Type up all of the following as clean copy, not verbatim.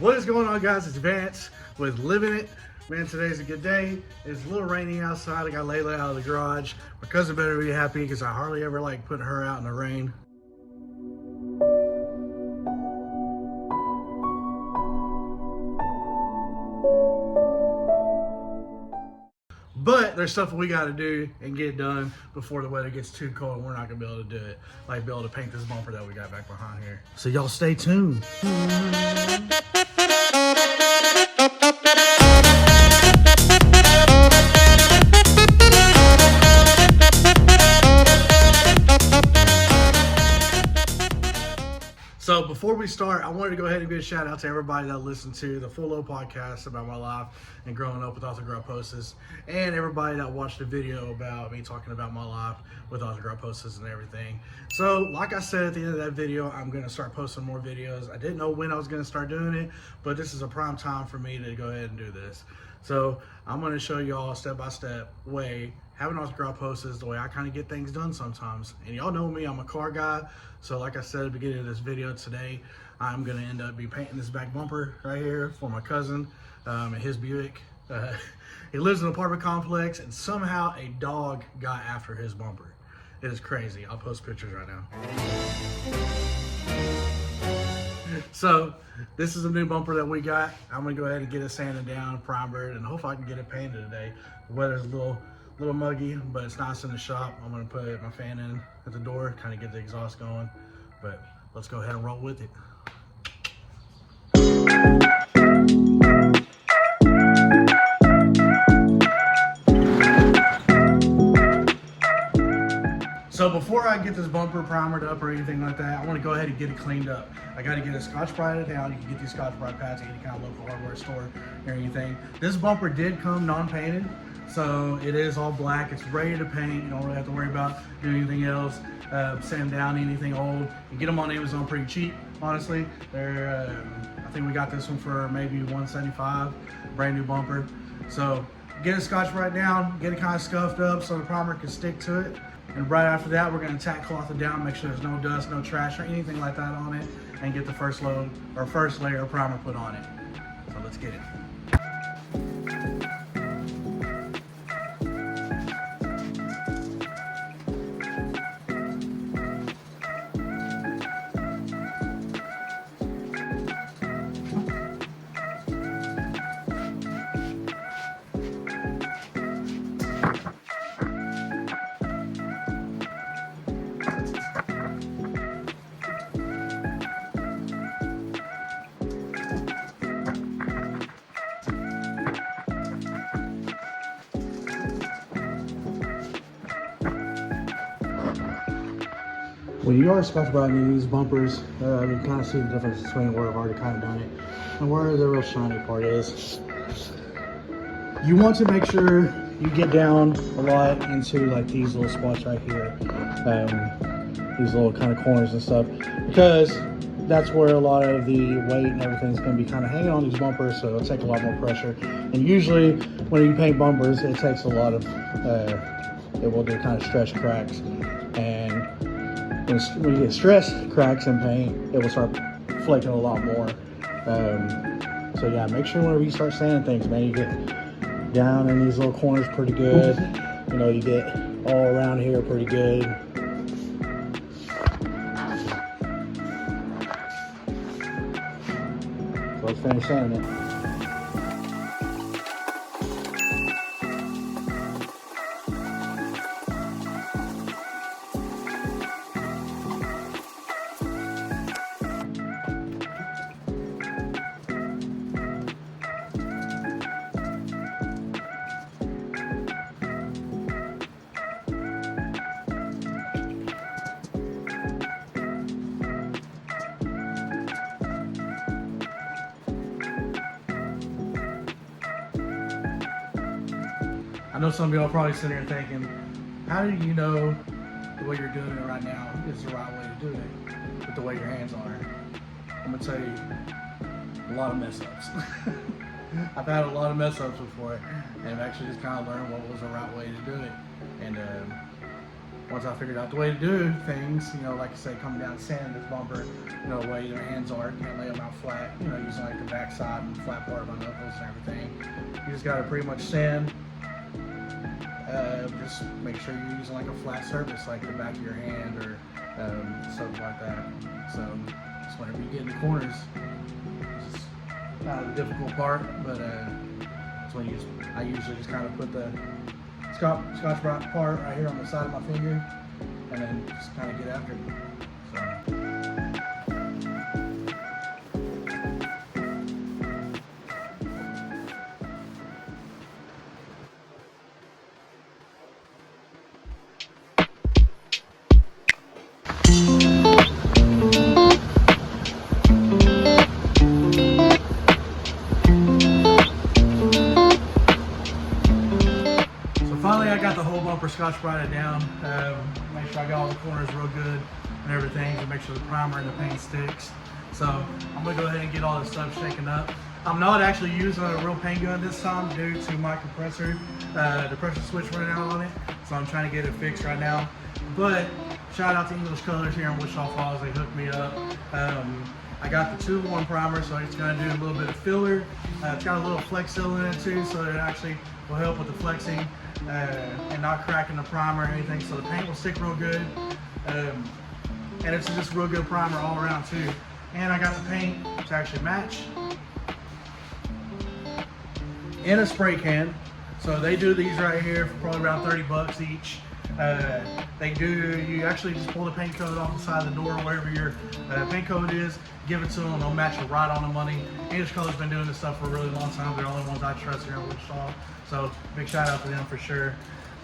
What is going on, guys? It's Vance with Living It. Man, today's a good day. It's a little rainy outside. I got Layla out of the garage. My cousin better be happy because I hardly ever like putting her out in the rain. But there's stuff we got to do and get done before the weather gets too cold and we're not going to be able to do it. Like be able to paint this bumper that we got back behind here. So y'all stay tuned. So before we start, I wanted to go ahead and give a shout out to everybody that listened to the Full Low podcast about my life and growing up with arthrogryposis, and everybody that watched the video about me talking about my life with arthrogryposis and everything. So like I said at the end of that video, I'm going to start posting more videos. I didn't know when I was going to start doing it, but this is a prime time for me to go ahead and do this. So I'm going to show y'all step-by-step way having arthrogryposis, the way I kind of get things done sometimes. And y'all know me, I'm a car guy. So like I said at the beginning of this video today, I'm gonna end up painting this back bumper right here for my cousin and his Buick. He lives in an apartment complex and somehow a dog got after his bumper. It is crazy. I'll post pictures right now. So this is a new bumper that we got. I'm gonna go ahead and get it sanded down, primered, and hopefully I can get it painted today. The weather's a little muggy, but it's nice in the shop. I'm gonna put my fan in at the door, kind of get the exhaust going, but let's go ahead and roll with it. So before I get this bumper primered up or anything like that, I want to go ahead and get it cleaned up. I got to get it Scotch-Brite down. You can get these Scotch-Brite pads at any kind of local hardware store or anything. This bumper did come non-painted, so it is all black. It's ready to paint. You don't really have to worry about doing anything else, sand down anything old. You get them on Amazon pretty cheap, honestly. They're, I think we got this one for maybe $175, brand new bumper. So get it Scotch-Brite down, get it kind of scuffed up so the primer can stick to it. And right after that, we're going to tack cloth it down, make sure there's no dust, no trash, or anything like that on it, and get the first layer of primer put on it. So let's get it. When you are Scotch-Brite these bumpers, you can kind of see the difference between where I've already kind of done it and where the real shiny part is. You want to make sure you get down a lot into like these little spots right here, these little kind of corners and stuff, because that's where a lot of the weight and everything's going to be kind of hanging on these bumpers, so it'll take a lot more pressure. And usually when you paint bumpers, it takes a lot of, it will do kind of stretch cracks, and when you get stress cracks in paint, it will start flaking a lot more. So yeah, make sure whenever you start sanding things, man, you get down in these little corners pretty good. You know, you get all around here pretty good. So let's finish sanding it. I know some of y'all probably sitting here thinking, how do you know the way you're doing it right now is the right way to do it with the way your hands are? I'm gonna tell you, a lot of mess ups. I've had a lot of mess ups before, and I've actually just kind of learned what was the right way to do it. And once I figured out the way to do things, you know, like I say, coming down sanding this bumper, you know, the way their hands are, can't lay them out flat, you know, using like the back side and flat part of my knuckles and everything. You just gotta pretty much sand. Just make sure you're using like a flat surface, like the back of your hand or something like that. So just whenever you get in the corners, it's kind of the difficult part, but that's when I usually just kind of put the Scotch-Brite part right here on the side of my finger, and then just kind of get after it. So. Finally, I got the whole bumper Scotch-Brite down. Make sure I got all the corners real good and everything to make sure the primer and the paint sticks. So I'm gonna go ahead and get all this stuff shaken up. I'm not actually using a real paint gun this time due to my compressor, the pressure switch running out on it. So I'm trying to get it fixed right now. But shout out to English Colors here in Wichita Falls. They hooked me up. I got the 2-in-1 primer, so it's gonna do a little bit of filler. It's got a little flex seal in it too, so it actually will help with the flexing and not cracking the primer or anything. So the paint will stick real good. And it's just real good primer all around too. And I got the paint to actually match in a spray can. So they do these right here for probably around 30 bucks each. You actually just pull the paint coat off the side of the door, wherever your paint coat is, give it to them, they'll match it right on the money. English Color's been doing this stuff for a really long time. They're the only ones I trust here in Wichita. So big shout out to them for sure.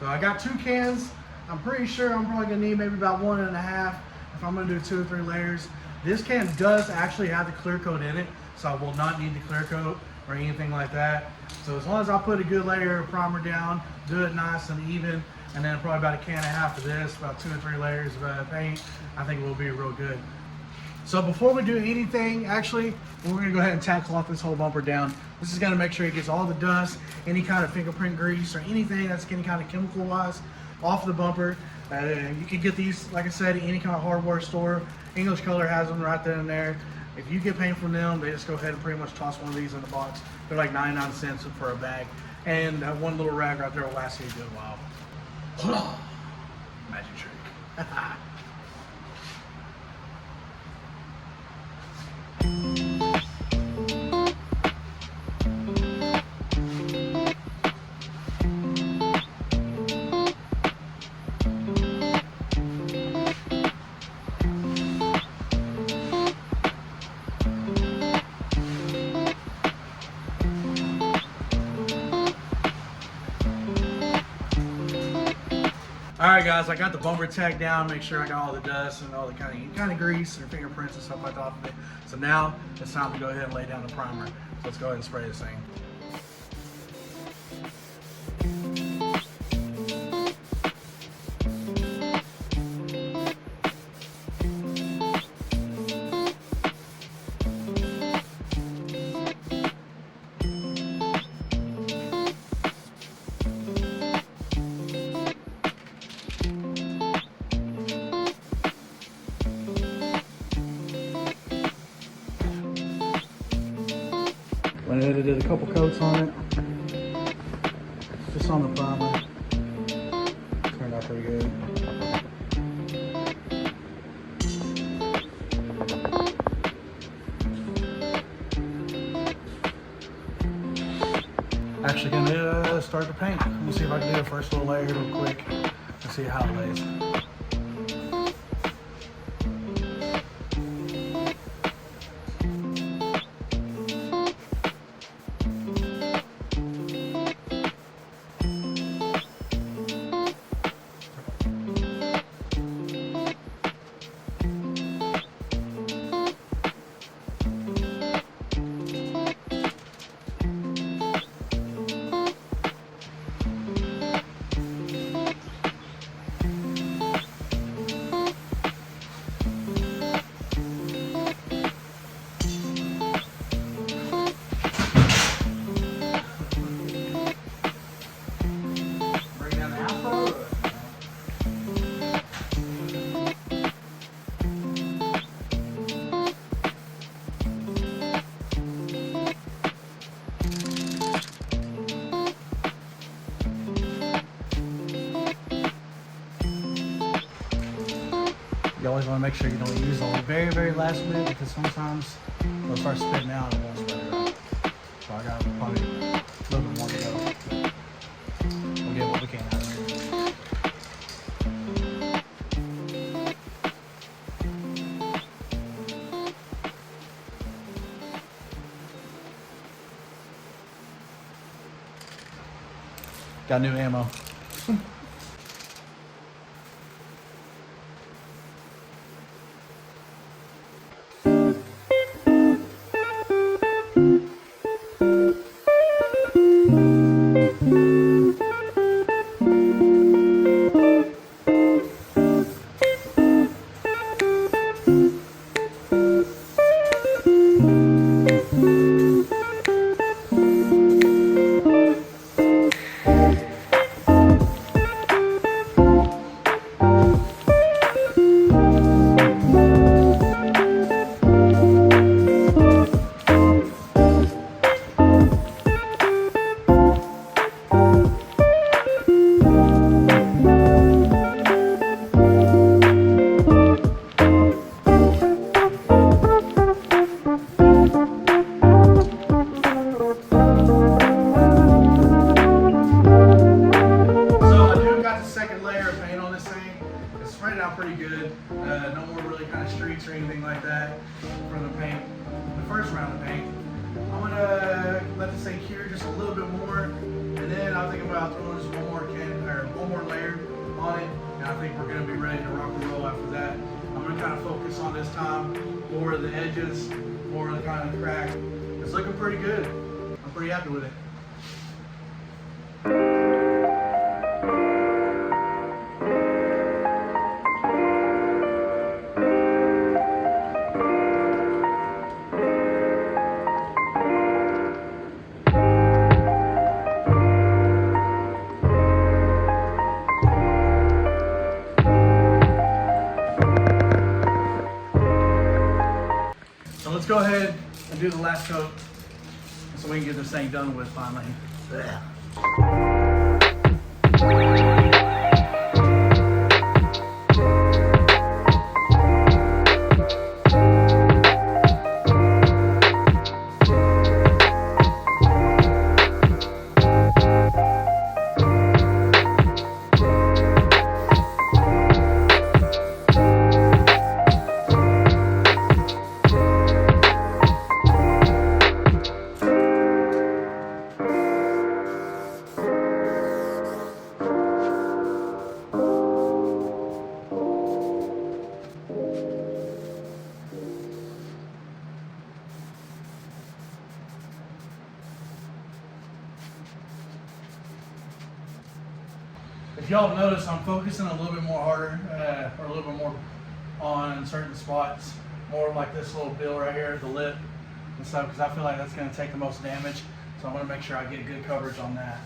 So I got 2 cans. I'm pretty sure I'm probably gonna need maybe about 1.5 if I'm gonna do 2 or 3 layers. This can does actually have the clear coat in it, so I will not need the clear coat or anything like that. So as long as I put a good layer of primer down, do it nice and even, and then probably about 1.5 cans of this, about 2 or 3 layers of paint, I think we'll be real good. So before we do anything, actually, we're gonna go ahead and tack cloth this whole bumper down. This is gonna make sure it gets all the dust, any kind of fingerprint grease, or anything that's any kind of chemical-wise off the bumper. You can get these, like I said, at any kind of hardware store. English Color has them right then and there. If you get paint from them, they just go ahead and pretty much toss one of these in the box. They're like 99 cents for a bag. And one little rag right there will last you a good while. Magic trick. Alright guys, I got the bumper tacked down, make sure I got all the dust and all the kind of grease and fingerprints and stuff like that off of it. So now it's time to go ahead and lay down the primer. So let's go ahead and spray this thing. Went ahead and did a couple coats on it, just on the primer. Turned out pretty good. Actually gonna start the paint. Let me see if I can do the first little layer real quick and see how it lays. always want to make sure you don't use the very, very last bit, because sometimes they'll start spitting out and it won't spread it out. So I got probably a little bit more to go. We'll get what we can out of it. Got new ammo. Pretty good. No more really kind of streaks or anything like that from the paint. The first round of paint. I'm gonna let this thing cure just a little bit more, and then I'll think about throwing just one more layer on it, and I think we're gonna be ready to rock and roll after that. I'm gonna kind of focus on this time more the edges, more the kind of crack. It's looking pretty good. I'm pretty happy with it. So let's go ahead and do the last coat so we can get this thing done with finally. Yeah. If y'all notice, I'm focusing a little bit more harder, or a little bit more on certain spots, more like this little bill right here, the lip and stuff, because I feel like that's going to take the most damage. So I want to make sure I get good coverage on that.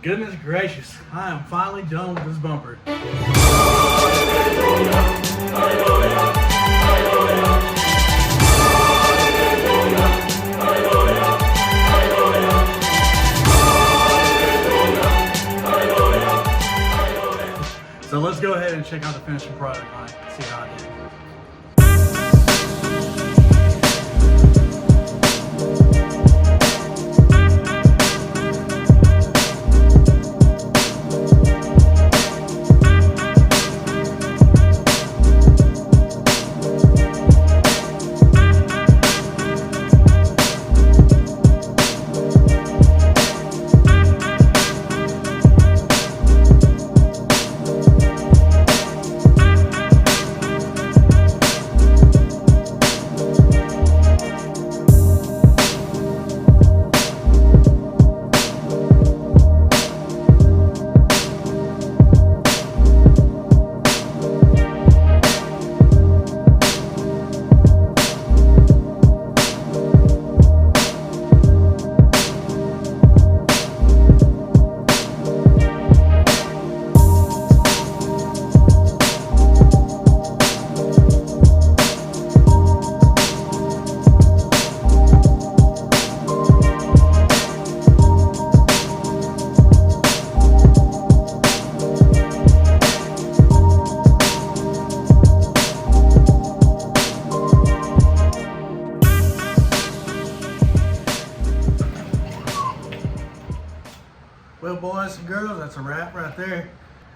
Goodness gracious, I am finally done with this bumper. So let's go ahead and check out the finishing product on it, see how I did. Well, boys and girls, that's a wrap right there.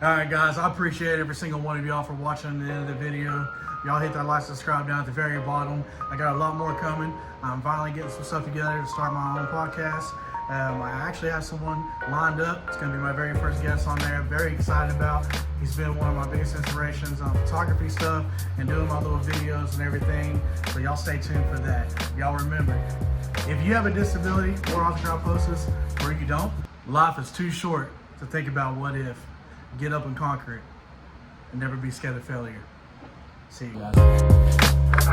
All right, guys, I appreciate every single one of y'all for watching the end of the video. Y'all hit that like, subscribe down at the very bottom. I got a lot more coming. I'm finally getting some stuff together to start my own podcast. I actually have someone lined up. It's going to be my very first guest on there. Very excited about. He's been one of my biggest inspirations on photography stuff and doing my little videos and everything. So y'all stay tuned for that. Y'all remember, if you have a disability or osteoporosis or you don't, life is too short to think about what if. Get up and conquer it and never be scared of failure. See you guys.